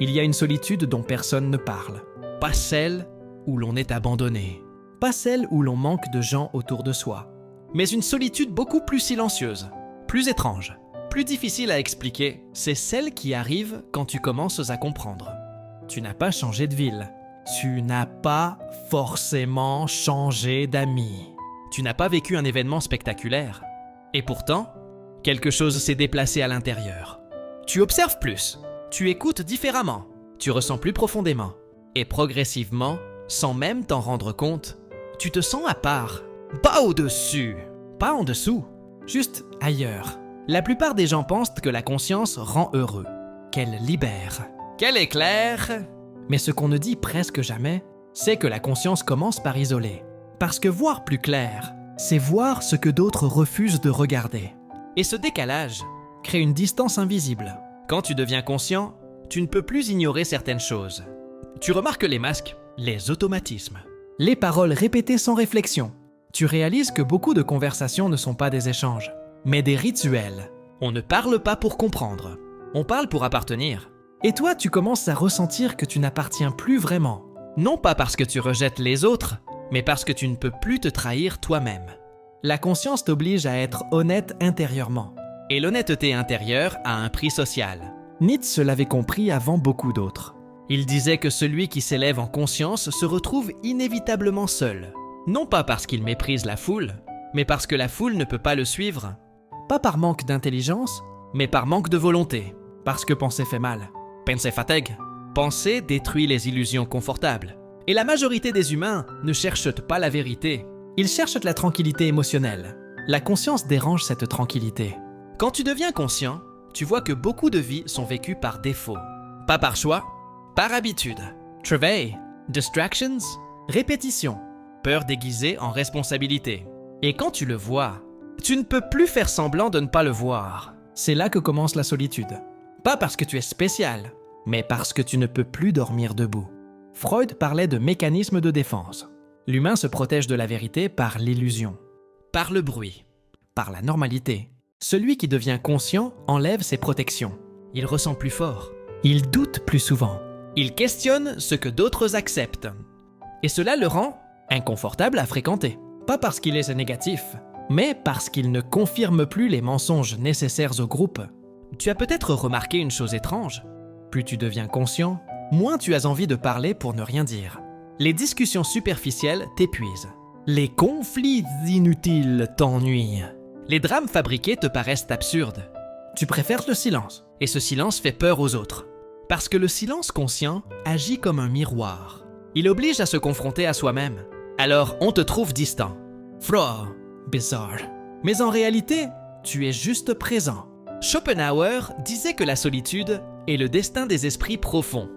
Il y a une solitude dont personne ne parle. Pas celle où l'on est abandonné. Pas celle où l'on manque de gens autour de soi. Mais une solitude beaucoup plus silencieuse, plus étrange, plus difficile à expliquer. C'est celle qui arrive quand tu commences à comprendre. Tu n'as pas changé de ville. Tu n'as pas forcément changé d'amis. Tu n'as pas vécu un événement spectaculaire. Et pourtant, quelque chose s'est déplacé à l'intérieur. Tu observes plus. Tu écoutes différemment. Tu ressens plus profondément. Et progressivement, sans même t'en rendre compte, tu te sens à part. Pas au-dessus, pas en dessous, juste ailleurs. La plupart des gens pensent que la conscience rend heureux, qu'elle libère, qu'elle éclaire. Mais ce qu'on ne dit presque jamais, c'est que la conscience commence par isoler. Parce que voir plus clair, c'est voir ce que d'autres refusent de regarder. Et ce décalage crée une distance invisible. Quand tu deviens conscient, tu ne peux plus ignorer certaines choses. Tu remarques les masques, les automatismes, les paroles répétées sans réflexion. Tu réalises que beaucoup de conversations ne sont pas des échanges, mais des rituels. On ne parle pas pour comprendre, on parle pour appartenir. Et toi, tu commences à ressentir que tu n'appartiens plus vraiment. Non pas parce que tu rejettes les autres, mais parce que tu ne peux plus te trahir toi-même. La conscience t'oblige à être honnête intérieurement. Et l'honnêteté intérieure a un prix social. Nietzsche l'avait compris avant beaucoup d'autres. Il disait que celui qui s'élève en conscience se retrouve inévitablement seul. Non pas parce qu'il méprise la foule, mais parce que la foule ne peut pas le suivre. Pas par manque d'intelligence, mais par manque de volonté. Parce que penser fait mal. Penser fatigue. Penser détruit les illusions confortables. Et la majorité des humains ne cherchent pas la vérité. Ils cherchent la tranquillité émotionnelle. La conscience dérange cette tranquillité. Quand tu deviens conscient, tu vois que beaucoup de vies sont vécues par défaut. Pas par choix, par habitude. Travail, distractions, répétition, peur déguisée en responsabilité. Et quand tu le vois, tu ne peux plus faire semblant de ne pas le voir. C'est là que commence la solitude. Pas parce que tu es spécial, mais parce que tu ne peux plus dormir debout. Freud parlait de mécanismes de défense. L'humain se protège de la vérité par l'illusion, par le bruit, par la normalité. Celui qui devient conscient enlève ses protections. Il ressent plus fort. Il doute plus souvent. Il questionne ce que d'autres acceptent. Et cela le rend inconfortable à fréquenter. Pas parce qu'il est négatif, mais parce qu'il ne confirme plus les mensonges nécessaires au groupe. Tu as peut-être remarqué une chose étrange. Plus tu deviens conscient, moins tu as envie de parler pour ne rien dire. Les discussions superficielles t'épuisent. Les conflits inutiles t'ennuient. Les drames fabriqués te paraissent absurdes. Tu préfères le silence. Et ce silence fait peur aux autres. Parce que le silence conscient agit comme un miroir. Il oblige à se confronter à soi-même. Alors on te trouve distant. Froid, bizarre. Mais en réalité, tu es juste présent. Schopenhauer disait que la solitude est le destin des esprits profonds.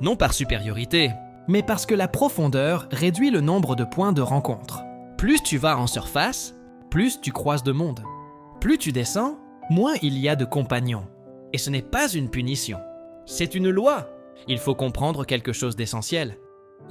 Non par supériorité, mais parce que la profondeur réduit le nombre de points de rencontre. Plus tu vas en surface, plus tu croises de monde. Plus tu descends, moins il y a de compagnons. Et ce n'est pas une punition. C'est une loi. Il faut comprendre quelque chose d'essentiel.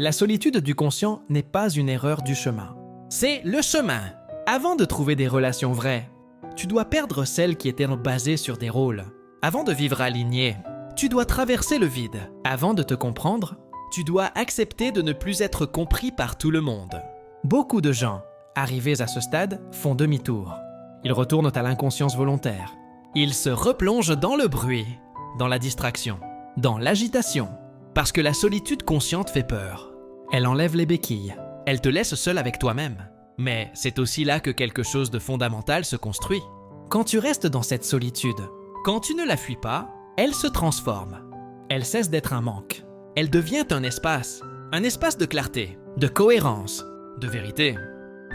La solitude du conscient n'est pas une erreur du chemin. C'est le chemin. Avant de trouver des relations vraies, tu dois perdre celles qui étaient basées sur des rôles. Avant de vivre aligné, tu dois traverser le vide. Avant de te comprendre, tu dois accepter de ne plus être compris par tout le monde. Beaucoup de gens, arrivés à ce stade, font demi-tour. Ils retournent à l'inconscience volontaire. Ils se replongent dans le bruit, dans la distraction, dans l'agitation. Parce que la solitude consciente fait peur. Elle enlève les béquilles. Elle te laisse seul avec toi-même. Mais c'est aussi là que quelque chose de fondamental se construit. Quand tu restes dans cette solitude, quand tu ne la fuis pas, elle se transforme. Elle cesse d'être un manque. Elle devient un espace de clarté, de cohérence, de vérité.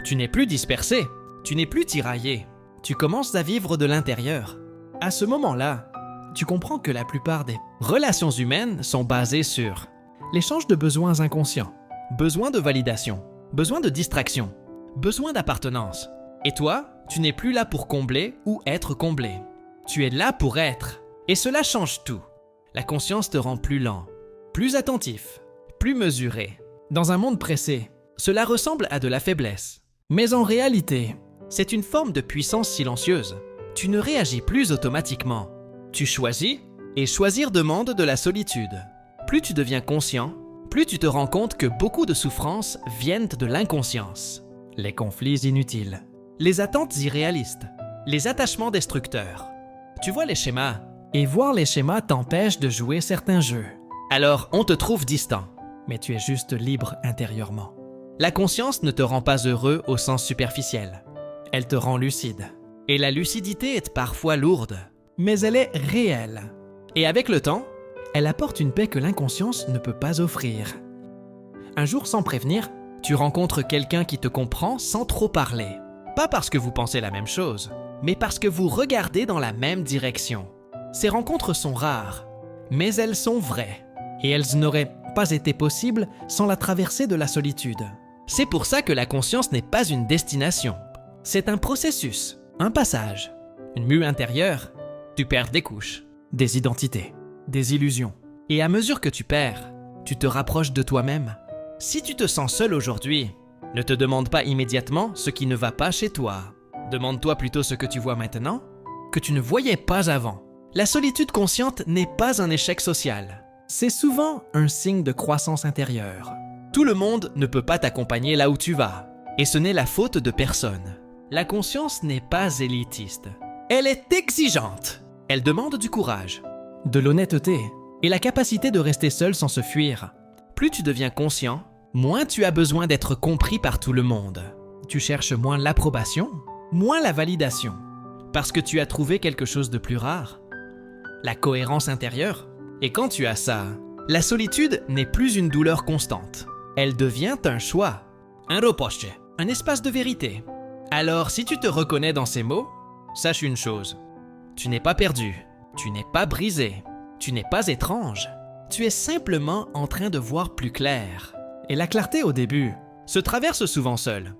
Tu n'es plus dispersé, tu n'es plus tiraillé. Tu commences à vivre de l'intérieur. À ce moment-là, tu comprends que la plupart des relations humaines sont basées sur l'échange de besoins inconscients, besoin de validation, besoin de distraction, besoin d'appartenance. Et toi, tu n'es plus là pour combler ou être comblé. Tu es là pour être. Et cela change tout. La conscience te rend plus lent, plus attentif, plus mesuré. Dans un monde pressé, cela ressemble à de la faiblesse. Mais en réalité, c'est une forme de puissance silencieuse. Tu ne réagis plus automatiquement. Tu choisis, et choisir demande de la solitude. Plus tu deviens conscient, plus tu te rends compte que beaucoup de souffrances viennent de l'inconscience. Les conflits inutiles, les attentes irréalistes, les attachements destructeurs. Tu vois les schémas, et voir les schémas t'empêche de jouer certains jeux. Alors on te trouve distant, mais tu es juste libre intérieurement. La conscience ne te rend pas heureux au sens superficiel. Elle te rend lucide. Et la lucidité est parfois lourde, mais elle est réelle. Et avec le temps, elle apporte une paix que l'inconscience ne peut pas offrir. Un jour sans prévenir, tu rencontres quelqu'un qui te comprend sans trop parler. Pas parce que vous pensez la même chose, mais parce que vous regardez dans la même direction. Ces rencontres sont rares, mais elles sont vraies. Et elles n'auraient pas été possibles sans la traversée de la solitude. C'est pour ça que la conscience n'est pas une destination. C'est un processus, un passage, une mue intérieure. Tu perds des couches, des identités, des illusions. Et à mesure que tu perds, tu te rapproches de toi-même. Si tu te sens seul aujourd'hui, ne te demande pas immédiatement ce qui ne va pas chez toi. Demande-toi plutôt ce que tu vois maintenant, que tu ne voyais pas avant. La solitude consciente n'est pas un échec social. C'est souvent un signe de croissance intérieure. Tout le monde ne peut pas t'accompagner là où tu vas, et ce n'est la faute de personne. La conscience n'est pas élitiste. Elle est exigeante. Elle demande du courage, de l'honnêteté et la capacité de rester seul sans se fuir. Plus tu deviens conscient, moins tu as besoin d'être compris par tout le monde. Tu cherches moins l'approbation, moins la validation, parce que tu as trouvé quelque chose de plus rare, la cohérence intérieure. Et quand tu as ça, la solitude n'est plus une douleur constante. Elle devient un choix, un repoche, un espace de vérité. Alors si tu te reconnais dans ces mots, sache une chose, tu n'es pas perdu, tu n'es pas brisé, tu n'es pas étrange. Tu es simplement en train de voir plus clair. Et la clarté au début se traverse souvent seule.